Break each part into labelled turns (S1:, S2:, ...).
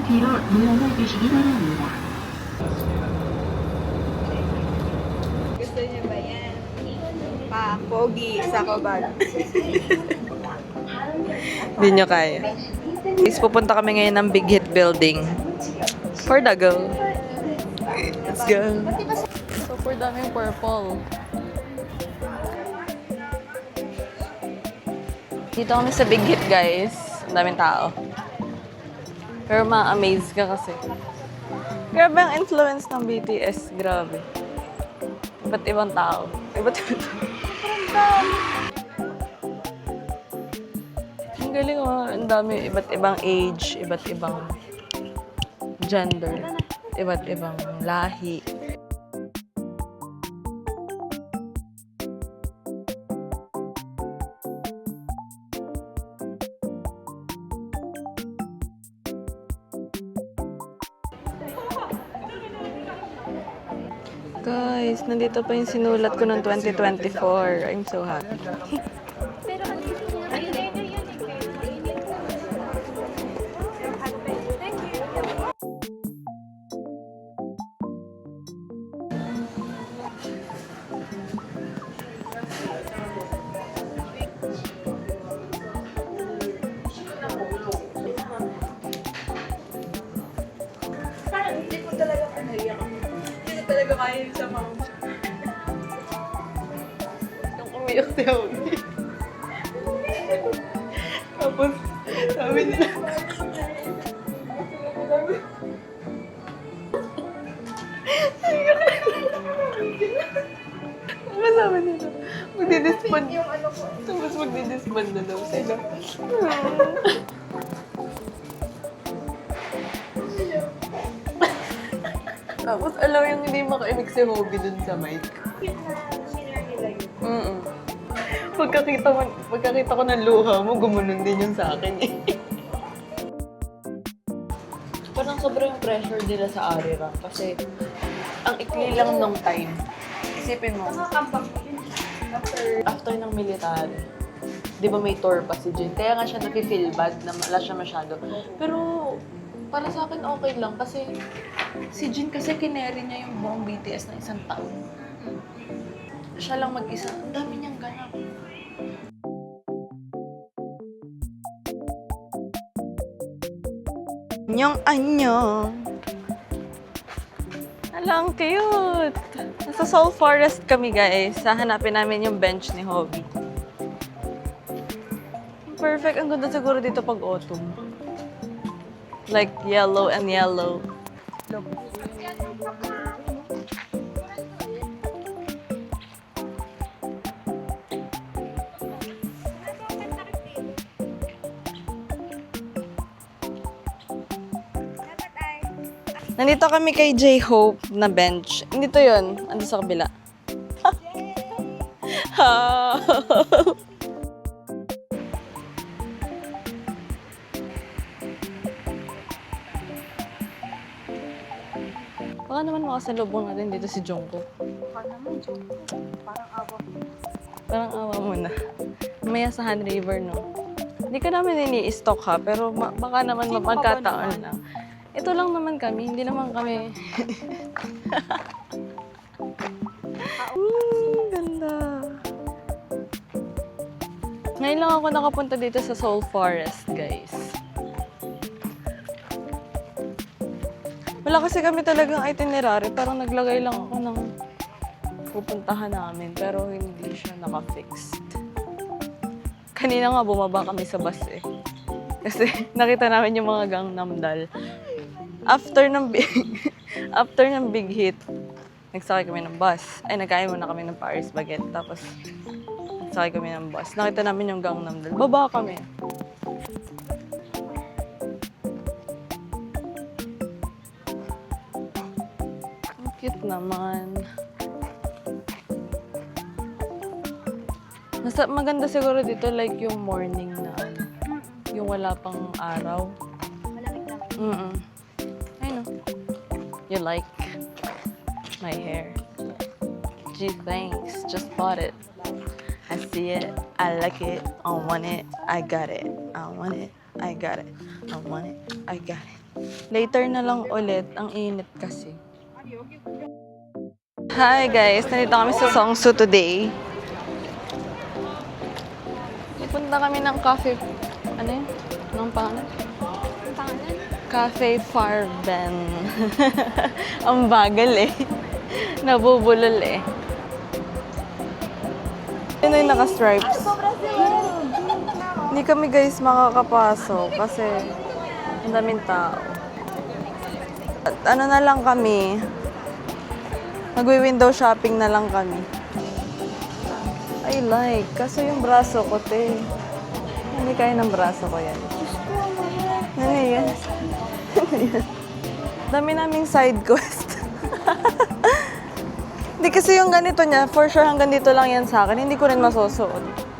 S1: 뒤로 물러나 주시기 바랍니다.
S2: Gusto niyo ba yan? Pa-pogi sa kabag.
S3: Hindi nyo kaya. Guys, pupunta kami ngayon ng Big Hit Building. For the go. Let's go. So, for daming purple. Dito kami sa Big Hit, guys. Ang daming tao. Pero ma-amaze ka kasi. Grabe ang influence ng BTS. Grabe. Iba't ibang tao. Iba't ibang tao. Ang galing oh. Ang dami. Iba't ibang age. Iba't ibang gender. Iba't ibang lahi. Guys, nandito pa yung sinulat ko noong 2024. I'm so happy.
S2: Hindi ko talaga kanaya ako. Hindi ko talaga kaya yung sa mama.
S3: Nung umiyak si Howie. Tapos, sabi nila, tapos sabi nila, magdi-disband. Tapos magdi-disband na daw sila. Tapos alam yung hindi makainig si Hobie dun sa mic. Pagkakita ko ng luha mo, gumunon din yung sa akin eh. Parang sobrang pressure nila sa Arira kasi ang ikli lang nung time. Isipin mo, after ng military, di ba may tour pa si Jin? Kaya nga siya nafe-feel bad na wala siya masyado. Pero para sa akin okay lang kasi si Jin kasi kineri niya yung buong BTS na isang taon. Siya lang mag-isa. Ang dami niyang ganap. Anyong. Alang cute. Nasa Soul Forest kami, guys. Hahanapin namin yung bench ni Hobie. Perfect. Ang ganda siguro dito pag autumn. Like yellow and yellow. Nandito kami kay J-Hope na bench. Nandito yun. Ando sa kabila. Baka naman makasalubong natin dito si Jungkook.
S2: Baka naman, Jungkook. Parang awa mo.
S3: Parang awa mo na. Mamaya sa Han River, no? Hindi ka namin ini-stock ha, pero baka naman
S2: Sino ka ba
S3: mapagkataon
S2: naman?
S3: lang. Ito lang naman kami, hindi naman kami... Ganda. Ngayon lang ako nakapunta dito sa Soul Forest, guys. Wala kasi kami talagang itinerary. Parang naglagay lang ako ng pupuntahan namin. Pero hindi siya naka-fixed. Kanina nga bumaba kami sa bus eh. Kasi nakita namin yung mga Gangnam Doll. After ng Big Hit, nagsakay kami ng bus. Ay, nagkain muna kami ng Paris Baguette. Tapos, nagsakay kami ng bus. Nakita namin yung Gangnam Doll. Baba kami. Ang cute naman. Maganda siguro dito like yung morning na yung wala pang araw.
S2: Malamig lang.
S3: I know. You like my hair. Gee, thanks. Just bought it. I see it. I like it. I want it. I got it. I want it. I got it. I want it. I got it. Later na lang ulit. Ang init kasi. Hi guys! Nandito kami sa Seongsu today. Pupunta kami ng cafe. Ano yun? Anong pangalan? Cafe Farben. Ang bagal eh. Nabubulol eh. Yun yung naka-stripes. Hindi kami guys makakapasok kasi ang daming tao. At ano na lang kami, magwi-window shopping na lang kami. I like, kaso yung braso ko, te. Hindi kaya ng braso ko yan. Ano yan? Ano yan? Dami naming side quest. Hindi kasi yung ganito niya, for sure hanggang dito lang yan sa akin. Hindi ko rin masusuot.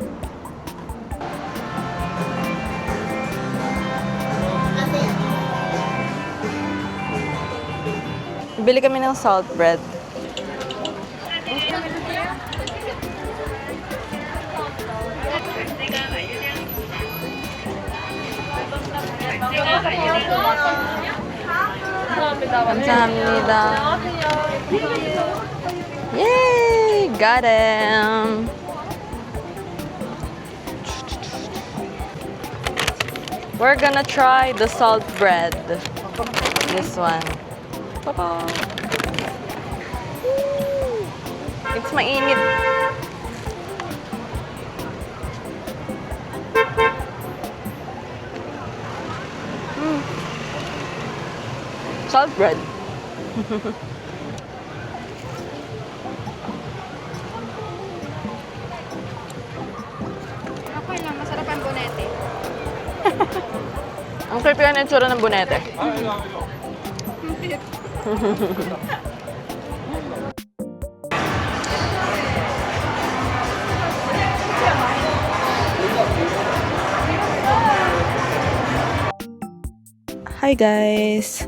S3: Bili kami ng salt bread. 감사합니다. Yay! Got him! We're gonna try the salt bread. This one. Papa. It's mainit. Salt bread.
S2: Okay lang, masarap ang bonete.
S3: Ang creepy na itsura ng bonete. Hi guys!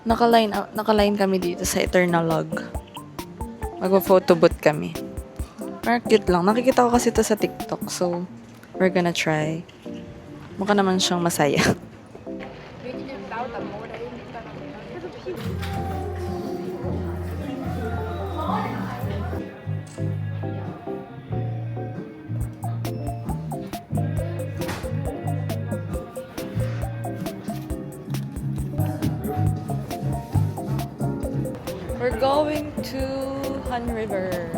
S3: Naka-line kami dito sa Eternal Log. Magpo-photo booth kami. Pero cute lang. Nakikita ko kasi ito sa TikTok. So, we're gonna try. Mukha naman siyang masaya. We're going to Han River.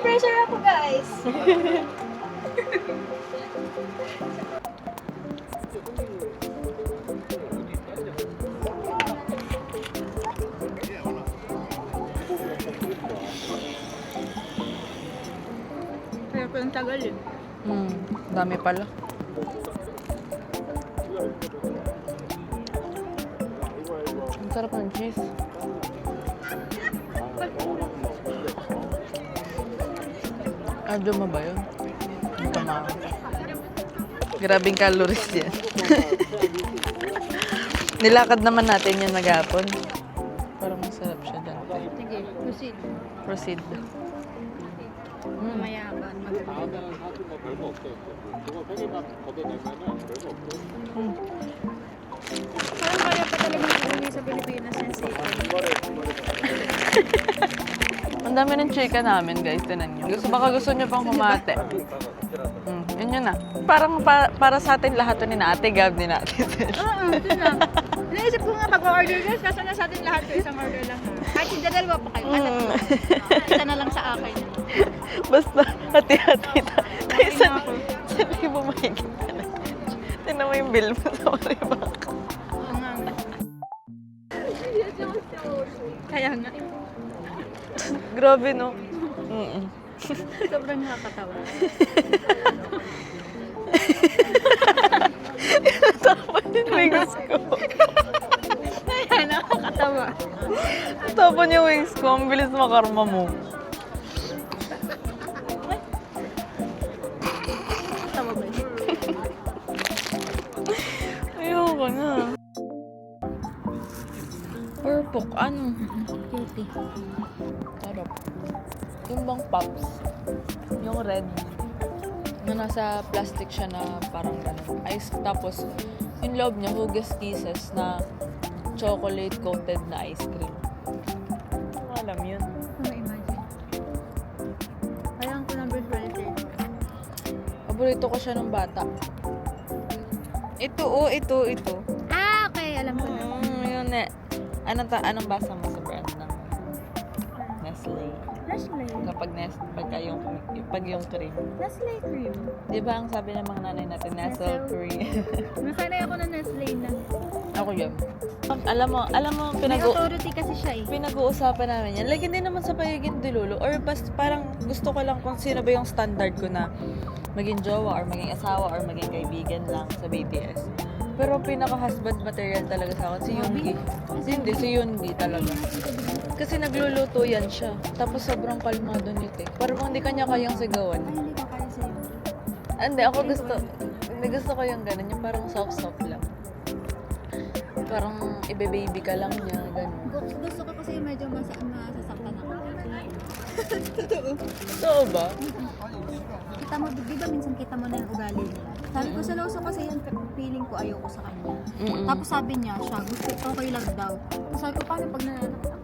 S2: Pressure ako, guys. Kaya pa yung tagal eh.
S3: Dami pala. Ang sarap ng cheese. Adyo mo ba yun? Hindi ka Grabing calories yan. Nilakad naman natin yan maghapon. Parang masarap siya dati.
S2: Sige, proceed.
S3: Proceed.
S2: Mayaman, maganda. Parang kaya pa talaga mag-uwi sa Pilipinas yan si
S3: Ang dami ng chika namin, guys. Tinan nyo. Baka gusto nyo pang kumate. Yun yun na. Parang para sa atin lahat to ni na Ate Gab, ni na Ate Sil.
S2: Oo, ito na. Naisip ko nga pag-order guys, kaso na sa atin lahat ko isang order lang. Kahit hindi dalawa pa kayo. Isa na lang sa akin.
S3: Basta, hati-hati tayo. Tayo sa libo mahigit ka na. Tinan mo yung bill mo sa Oribak.
S2: Oo nga. Kaya nga.
S3: Grabe, no?
S2: Sobrang nakakatawa.
S3: Tapon yung wings ko.
S2: Ayan, nakakatawa.
S3: Tapon yung wings ko. Ang bilis makarma mo.
S2: Tawa ba yun?
S3: Ayoko na. Purpok, ano?
S2: Cutie.
S3: Sarap. Yung bang pops. Yung red. Na nasa plastic siya na parang gano'n. Ice. Tapos, yung loob niya, Huggies Kisses na chocolate coated na ice cream. Hindi ko alam yun.
S2: Ano imagine? Kailangan ko ng refrigerator.
S3: Paborito ko siya ng bata. Ito, ito.
S2: Ah, okay. Alam ko na.
S3: Yun eh. Anong basa mo sa brand ng Nestle?
S2: Nestle.
S3: Pag yung cream.
S2: Nestle cream.
S3: Di ba ang sabi ng mga nanay natin, Nestle cream?
S2: Nasanay ako ng Nestle na.
S3: Ako yun. Alam mo,
S2: May authority kasi siya eh.
S3: pinag-uusapan namin yan. Like, hindi naman sa pagiging dilulo. Or basta parang gusto ko lang kung sino ba yung standard ko na maging jowa or maging asawa or maging kaibigan lang sa BTS. Pero pinaka-husband material talaga sa akin, si Yoongi. Si Yoongi talaga. Kasi nagluluto yan siya. Tapos sobrang kalmado nito eh. Parang kung hindi kanya kayang sigawan.
S2: Ay, hindi ko kaya sa'yo.
S3: Hindi, gusto ko yung ganun. Yung parang soft-soft lang. Parang ibe-baby ka lang niya, ganun.
S2: Gusto ko kasi medyo masasaktan ako.
S3: Totoo ba?
S2: Kita mo, di ba minsan kita mo na yung ugali niya? Sabi ko sa Lawson kasi yan, feeling ko ayoko sa kanya.
S3: Mm-mm.
S2: Tapos sabi niya, siya, gusto okay lang daw. Tapos sabi ko, paano pag nananaksak?